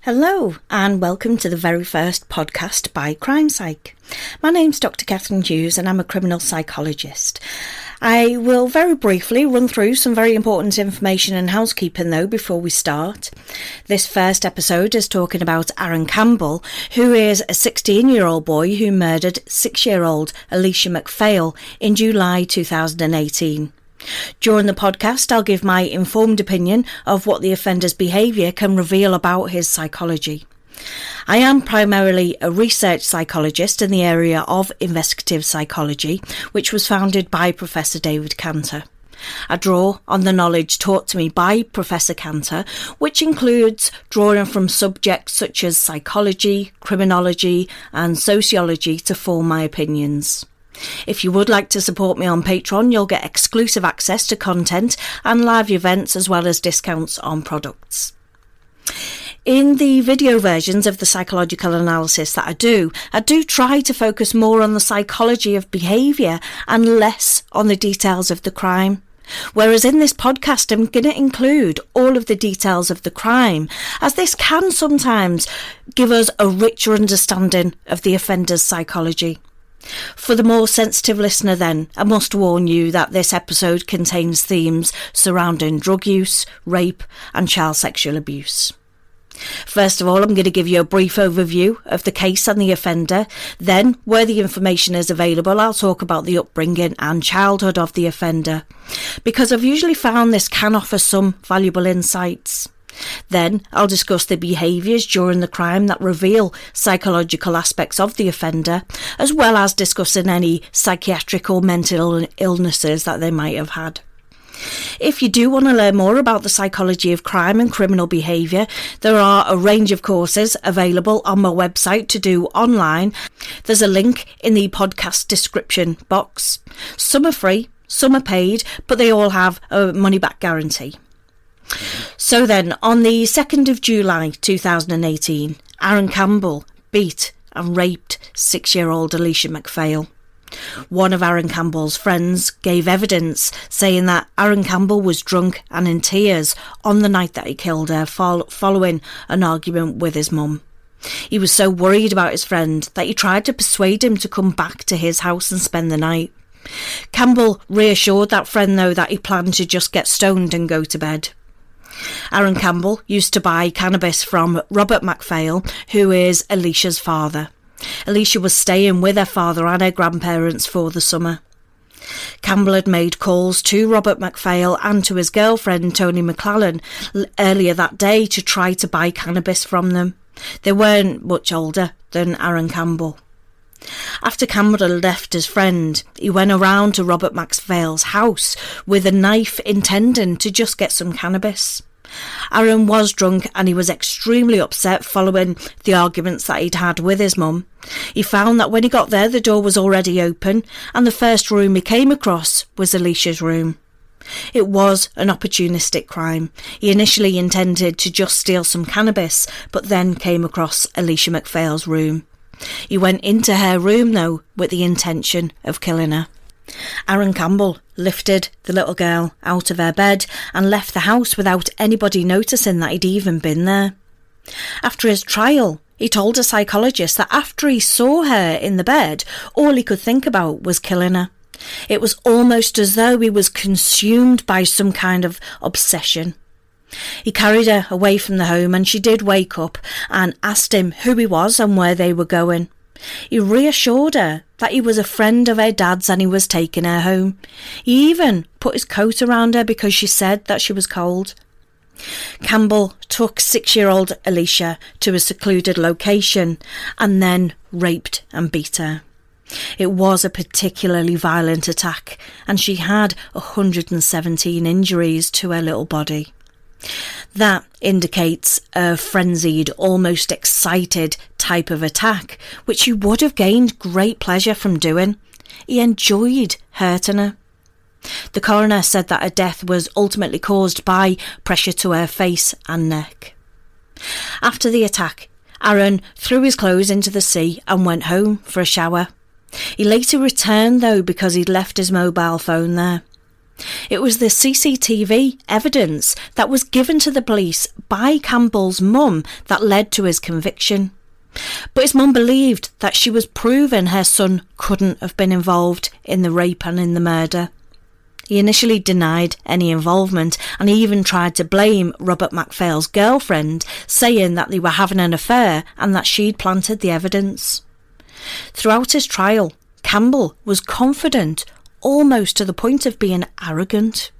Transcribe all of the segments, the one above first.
Hello and welcome to the very first podcast by Crime Psych. My name's Dr. Catherine Hughes and I'm a criminal psychologist. I will very briefly run through some very important information and housekeeping though before we start. This first episode is talking about Aaron Campbell, who is a 16-year-old boy who murdered 6-year-old Alicia McPhail in July 2018. During the podcast, I'll give my informed opinion of what the offender's behaviour can reveal about his psychology. I am primarily a research psychologist in the area of investigative psychology, which was founded by Professor David Cantor. I draw on the knowledge taught to me by Professor Cantor, which includes drawing from subjects such as psychology, criminology and sociology to form my opinions. If you would like to support me on Patreon, you'll get exclusive access to content and live events as well as discounts on products. In the video versions of the psychological analysis that I do try to focus more on the psychology of behaviour and less on the details of the crime. Whereas in this podcast, I'm going to include all of the details of the crime, as this can sometimes give us a richer understanding of the offender's psychology. For the more sensitive listener then, I must warn you that this episode contains themes surrounding drug use, rape and child sexual abuse. First of all, I'm going to give you a brief overview of the case and the offender. Then, where the information is available, I'll talk about the upbringing and childhood of the offender, because I've usually found this can offer some valuable insights. Then I'll discuss the behaviours during the crime that reveal psychological aspects of the offender, as well as discussing any psychiatric or mental illnesses that they might have had. If you do want to learn more about the psychology of crime and criminal behaviour, there are a range of courses available on my website to do online. There's a link in the podcast description box. Some are free, some are paid, but they all have a money-back guarantee. So then, on the 2nd of July 2018, Aaron Campbell beat and raped 6-year-old Alicia McPhail. One of Aaron Campbell's friends gave evidence saying that Aaron Campbell was drunk and in tears on the night that he killed her following an argument with his mum. He was so worried about his friend that he tried to persuade him to come back to his house and spend the night. Campbell reassured that friend though that he planned to just get stoned and go to bed. Aaron Campbell used to buy cannabis from Robert McPhail, who is Alicia's father. Alicia was staying with her father and her grandparents for the summer. Campbell had made calls to Robert McPhail and to his girlfriend Tony McClellan earlier that day to try to buy cannabis from them. They weren't much older than Aaron Campbell. After Campbell had left his friend, he went around to Robert McPhail's house with a knife intending to just get some cannabis. Aaron was drunk and he was extremely upset following the arguments that he'd had with his mum. He found that when he got there, the door was already open and the first room he came across was Alicia's room. It was an opportunistic crime. He initially intended to just steal some cannabis, but then came across Alicia McPhail's room. He went into her room though with the intention of killing her. Aaron Campbell lifted the little girl out of her bed and left the house without anybody noticing that he'd even been there. After his trial, he told a psychologist that after he saw her in the bed, all he could think about was killing her. It was almost as though he was consumed by some kind of obsession. He carried her away from the home and she did wake up and asked him who he was and where they were going. He reassured her that he was a friend of her dad's and he was taking her home. He even put his coat around her because she said that she was cold. Campbell took 6-year-old Alicia to a secluded location and then raped and beat her. It was a particularly violent attack and she had 117 injuries to her little body. That indicates a frenzied, almost excited type of attack, which he would have gained great pleasure from doing. He enjoyed hurting her. The coroner said that her death was ultimately caused by pressure to her face and neck. After the attack, Aaron threw his clothes into the sea and went home for a shower. He later returned though because he'd left his mobile phone there. It was the CCTV evidence that was given to the police by Campbell's mum that led to his conviction. But his mum believed that she was proving her son couldn't have been involved in the rape and in the murder. He initially denied any involvement, and he even tried to blame Robert MacPhail's girlfriend, saying that they were having an affair and that she'd planted the evidence. Throughout his trial, Campbell was confident, almost to the point of being arrogant.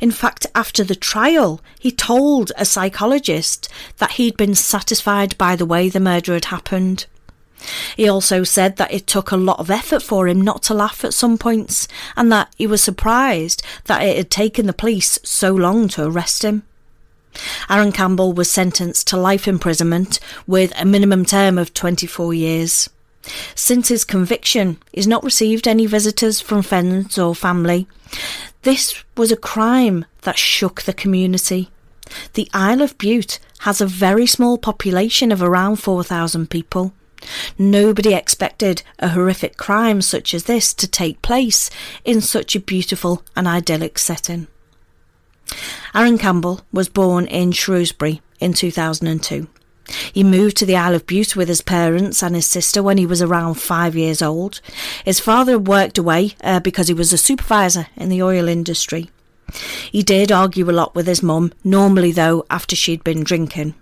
In fact, after the trial, he told a psychologist that he'd been satisfied by the way the murder had happened. He also said that it took a lot of effort for him not to laugh at some points, and that he was surprised that it had taken the police so long to arrest him. Aaron Campbell was sentenced to life imprisonment with a minimum term of 24 years. Since his conviction, he's not received any visitors from friends or family. This was a crime that shook the community. The Isle of Bute has a very small population of around 4,000 people. Nobody expected a horrific crime such as this to take place in such a beautiful and idyllic setting. Aaron Campbell was born in Shrewsbury in 2002. He moved to the Isle of Bute with his parents and his sister when he was around 5 years old. His father worked away because he was a supervisor in the oil industry. He did argue a lot with his mum, normally though after she'd been drinking.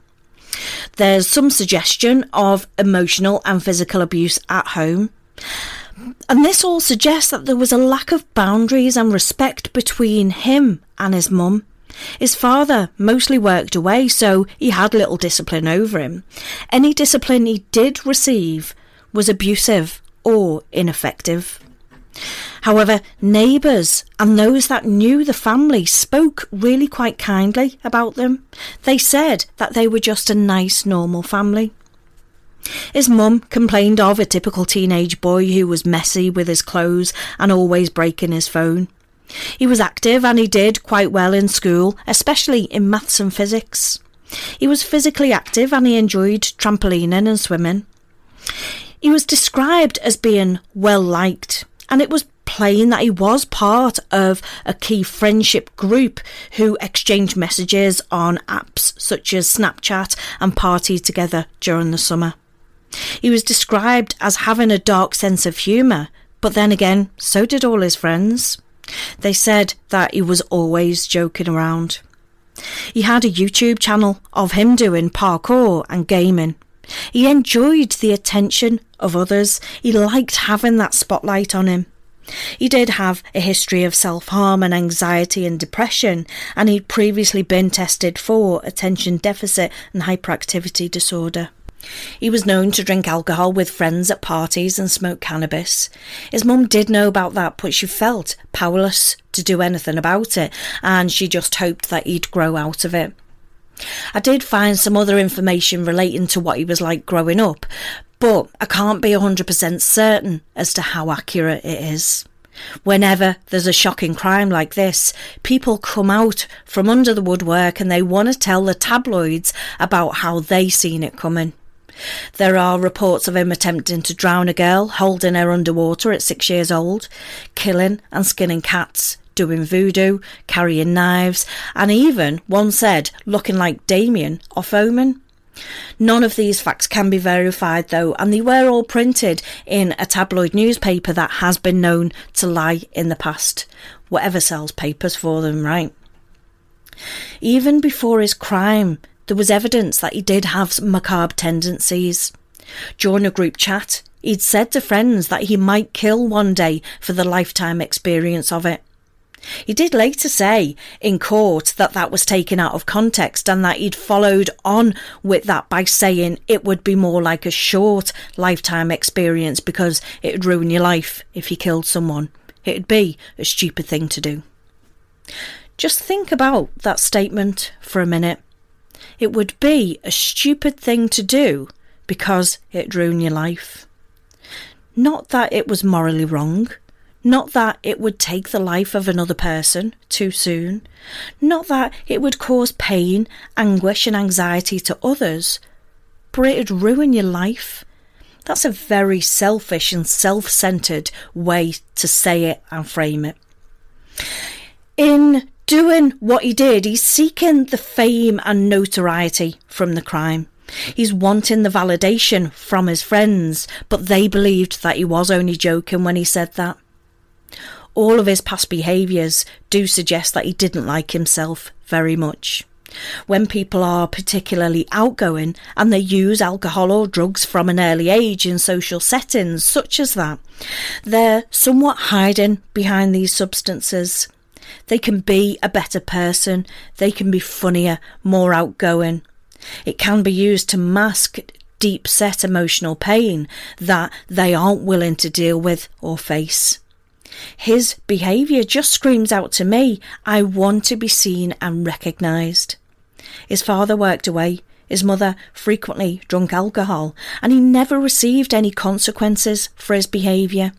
There's some suggestion of emotional and physical abuse at home. And this all suggests that there was a lack of boundaries and respect between him and his mum. His father mostly worked away, so he had little discipline over him. Any discipline he did receive was abusive or ineffective. However, neighbours and those that knew the family spoke really quite kindly about them. They said that they were just a nice, normal family. His mum complained of a typical teenage boy who was messy with his clothes and always breaking his phone. He was active and he did quite well in school, especially in maths and physics. He was physically active and he enjoyed trampolining and swimming. He was described as being well liked, and it was plain that he was part of a key friendship group who exchanged messages on apps such as Snapchat and partied together during the summer. He was described as having a dark sense of humour, but then again, so did all his friends. They said that he was always joking around. He had a YouTube channel of him doing parkour and gaming. He enjoyed the attention of others. He liked having that spotlight on him. He did have a history of self-harm and anxiety and depression, and he'd previously been tested for attention deficit and hyperactivity disorder. He was known to drink alcohol with friends at parties and smoke cannabis. His mum did know about that, but she felt powerless to do anything about it, and she just hoped that he'd grow out of it. I did find some other information relating to what he was like growing up, but I can't be 100% certain as to how accurate it is. Whenever there's a shocking crime like this, people come out from under the woodwork and they want to tell the tabloids about how they seen it coming. There are reports of him attempting to drown a girl, holding her underwater at 6 years old, killing and skinning cats, doing voodoo, carrying knives, and even, one said, looking like Damien off Omen. None of these facts can be verified though, and they were all printed in a tabloid newspaper that has been known to lie in the past. Whatever sells papers for them, right? Even before his crime, there was evidence that he did have macabre tendencies. During a group chat, he'd said to friends that he might kill one day for the lifetime experience of it. He did later say in court that that was taken out of context and that he'd followed on with that by saying it would be more like a short lifetime experience because it would ruin your life if you killed someone. It'd be a stupid thing to do. Just think about that statement for a minute. It would be a stupid thing to do because it'd ruin your life. Not that it was morally wrong. Not that it would take the life of another person too soon. Not that it would cause pain, anguish and anxiety to others. But it'd ruin your life. That's a very selfish and self-centred way to say it and frame it. In doing what he did, he's seeking the fame and notoriety from the crime. He's wanting the validation from his friends, but they believed that he was only joking when he said that. All of his past behaviours do suggest that he didn't like himself very much. When people are particularly outgoing and they use alcohol or drugs from an early age in social settings such as that, they're somewhat hiding behind these substances. They can be a better person, they can be funnier, more outgoing. It can be used to mask deep-set emotional pain that they aren't willing to deal with or face. His behaviour just screams out to me, I want to be seen and recognised. His father worked away, his mother frequently drank alcohol, and he never received any consequences for his behaviour.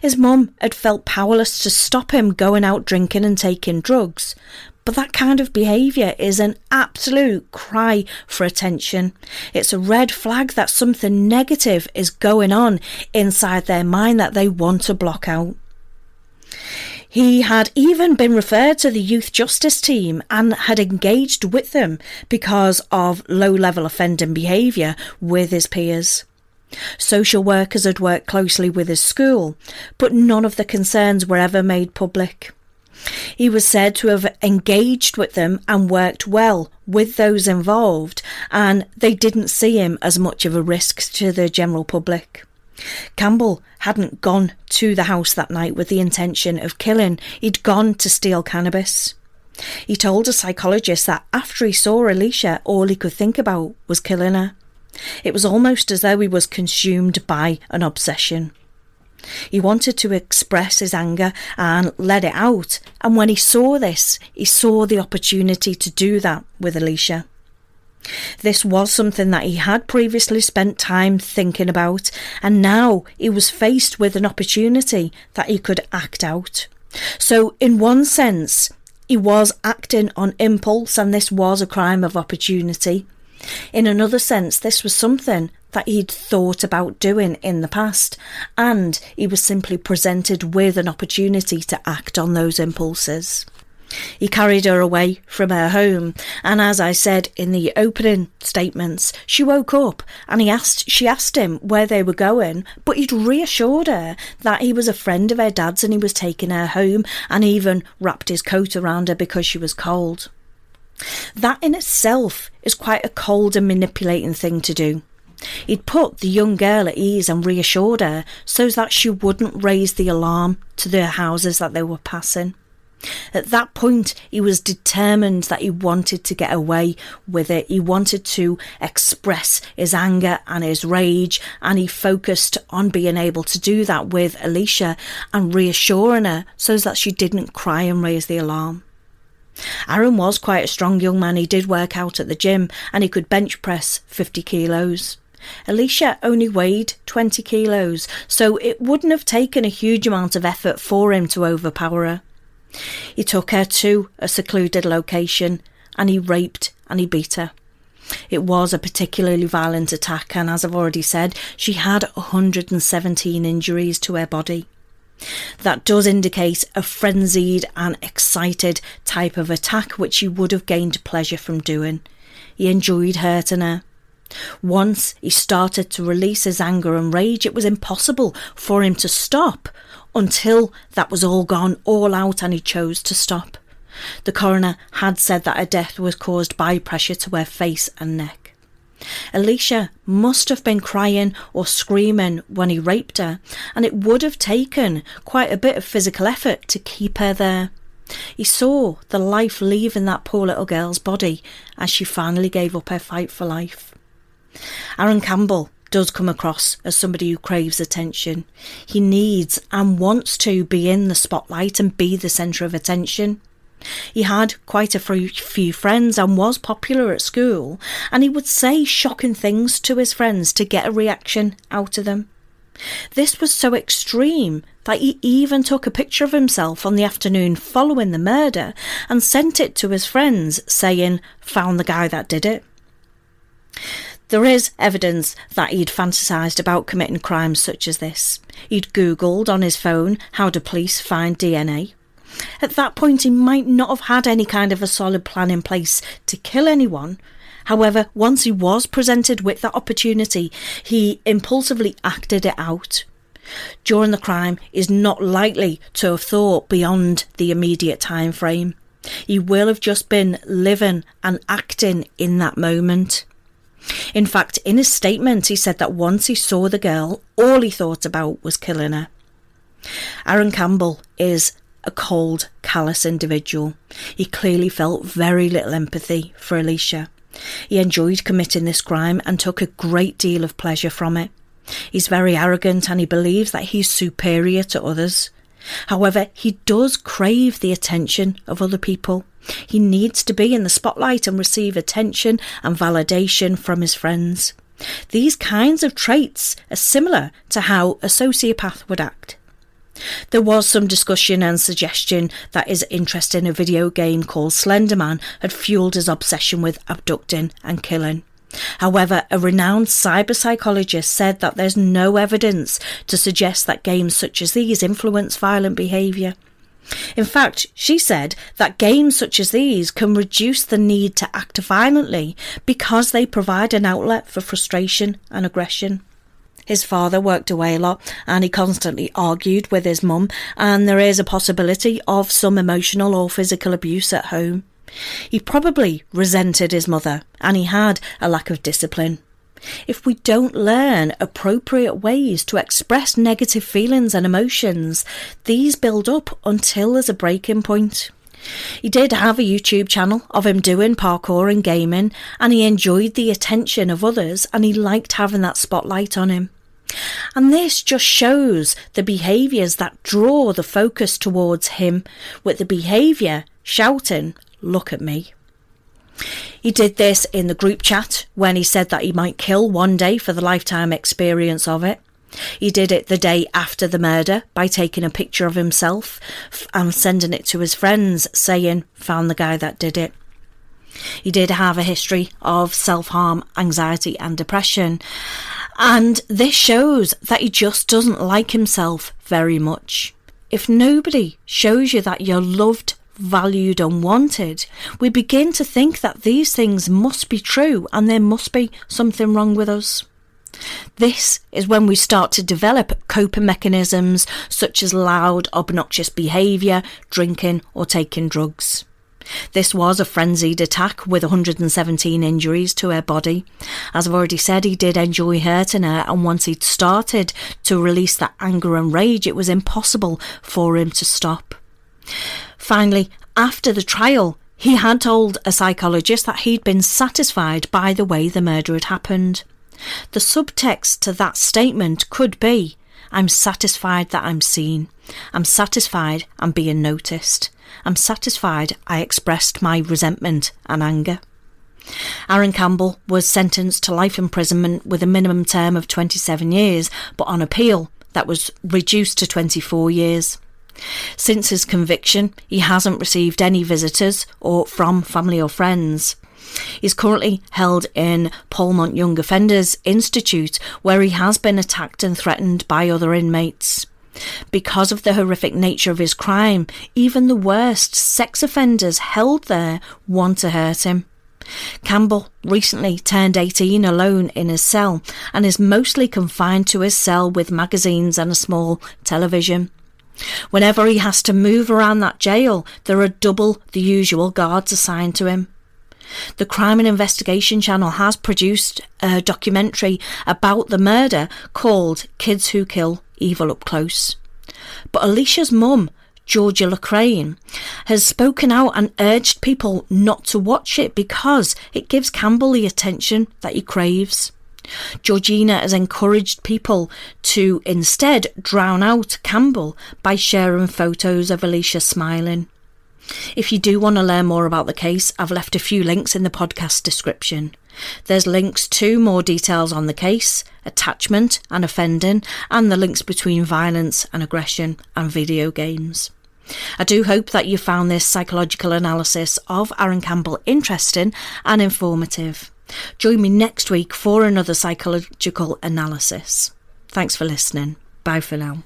His mum had felt powerless to stop him going out drinking and taking drugs, but that kind of behaviour is an absolute cry for attention. It's a red flag that something negative is going on inside their mind that they want to block out. He had even been referred to the youth justice team and had engaged with them because of low-level offending behaviour with his peers. Social workers had worked closely with his school, but none of the concerns were ever made public. He was said to have engaged with them and worked well with those involved, and they didn't see him as much of a risk to the general public. Campbell hadn't gone to the house that night with the intention of killing. He'd gone to steal cannabis. He told a psychologist that after he saw Alicia, all he could think about was killing her. It was almost as though he was consumed by an obsession. He wanted to express his anger and let it out, and when he saw this, he saw the opportunity to do that with Alicia. This was something that he had previously spent time thinking about, and now he was faced with an opportunity that he could act out. So in one sense, he was acting on impulse, and this was a crime of opportunity. In another sense, this was something that he'd thought about doing in the past, and he was simply presented with an opportunity to act on those impulses. He carried her away from her home, and as I said in the opening statements, she woke up and she asked him where they were going, but he'd reassured her that he was a friend of her dad's and he was taking her home, and even wrapped his coat around her because she was cold. That in itself is quite a cold and manipulating thing to do. He'd put the young girl at ease and reassured her so that she wouldn't raise the alarm to the houses that they were passing. At that point, he was determined that he wanted to get away with it. He wanted to express his anger and his rage, and he focused on being able to do that with Alicia and reassuring her so that she didn't cry and raise the alarm. Aaron was quite a strong young man. He did work out at the gym and he could bench press 50 kilos. Alicia only weighed 20 kilos, so it wouldn't have taken a huge amount of effort for him to overpower her. He took her to a secluded location and he raped and he beat her. It was a particularly violent attack, and as I've already said, she had 117 injuries to her body. That does indicate a frenzied and excited type of attack which he would have gained pleasure from doing. He enjoyed hurting her. Once he started to release his anger and rage, it was impossible for him to stop until that was all gone, all out, and he chose to stop. The coroner had said that her death was caused by pressure to her face and neck. Alicia must have been crying or screaming when he raped her, and it would have taken quite a bit of physical effort to keep her there. He saw the life leaving that poor little girl's body as she finally gave up her fight for life. Aaron Campbell does come across as somebody who craves attention. He needs and wants to be in the spotlight and be the centre of attention. He had quite a few friends and was popular at school, and he would say shocking things to his friends to get a reaction out of them. This was so extreme that he even took a picture of himself on the afternoon following the murder and sent it to his friends saying, "Found the guy that did it." There is evidence that he'd fantasised about committing crimes such as this. He'd Googled on his phone how do police find DNA. At that point, he might not have had any kind of a solid plan in place to kill anyone. However, once he was presented with that opportunity, he impulsively acted it out. During the crime, he's not likely to have thought beyond the immediate time frame. He will have just been living and acting in that moment. In fact, in his statement, he said that once he saw the girl, all he thought about was killing her. Aaron Campbell is a cold, callous individual. He clearly felt very little empathy for Alicia. He enjoyed committing this crime and took a great deal of pleasure from it. He's very arrogant and he believes that he's superior to others. However, he does crave the attention of other people. He needs to be in the spotlight and receive attention and validation from his friends. These kinds of traits are similar to how a sociopath would act. There was some discussion and suggestion that his interest in a video game called Slender Man had fueled his obsession with abducting and killing. However, a renowned cyber psychologist said that there's no evidence to suggest that games such as these influence violent behaviour. In fact, she said that games such as these can reduce the need to act violently because they provide an outlet for frustration and aggression. His father worked away a lot and he constantly argued with his mum, and there is a possibility of some emotional or physical abuse at home. He probably resented his mother and he had a lack of discipline. If we don't learn appropriate ways to express negative feelings and emotions, these build up until there's a breaking point. He did have a YouTube channel of him doing parkour and gaming, and he enjoyed the attention of others and he liked having that spotlight on him. And this just shows the behaviours that draw the focus towards him, with the behaviour shouting, "Look at me." He did this in the group chat when he said that he might kill one day for the lifetime experience of it. He did it the day after the murder by taking a picture of himself and sending it to his friends saying, "Found the guy that did it." He did have a history of self-harm, anxiety and depression. And this shows that he just doesn't like himself very much. If nobody shows you that you're loved, valued and wanted, we begin to think that these things must be true and there must be something wrong with us. This is when we start to develop coping mechanisms such as loud, obnoxious behaviour, drinking or taking drugs. This was a frenzied attack with 117 injuries to her body. As I've already said, he did enjoy hurting her, and once he'd started to release that anger and rage, it was impossible for him to stop. Finally, after the trial, he had told a psychologist that he'd been satisfied by the way the murder had happened. The subtext to that statement could be, "I'm satisfied that I'm seen. I'm satisfied I'm being noticed. I'm satisfied I expressed my resentment and anger." Aaron Campbell was sentenced to life imprisonment with a minimum term of 27 years, but on appeal, that was reduced to 24 years. Since his conviction, he hasn't received any visitors or from family or friends. He's currently held in Polmont Young Offenders Institute, where he has been attacked and threatened by other inmates. Because of the horrific nature of his crime, even the worst sex offenders held there want to hurt him. Campbell recently turned 18 alone in his cell and is mostly confined to his cell with magazines and a small television. Whenever he has to move around that jail, there are double the usual guards assigned to him. The Crime and Investigation Channel has produced a documentary about the murder called Kids Who Kill Evil Up Close. But Alicia's mum, Georgia Lacrane, has spoken out and urged people not to watch it because it gives Campbell the attention that he craves. Georgina has encouraged people to instead drown out Campbell by sharing photos of Alicia smiling. If you do want to learn more about the case, I've left a few links in the podcast description. There's links to more details on the case, attachment and offending, and the links between violence and aggression and video games. I do hope that you found this psychological analysis of Aaron Campbell interesting and informative. Join me next week for another psychological analysis. Thanks for listening. Bye for now.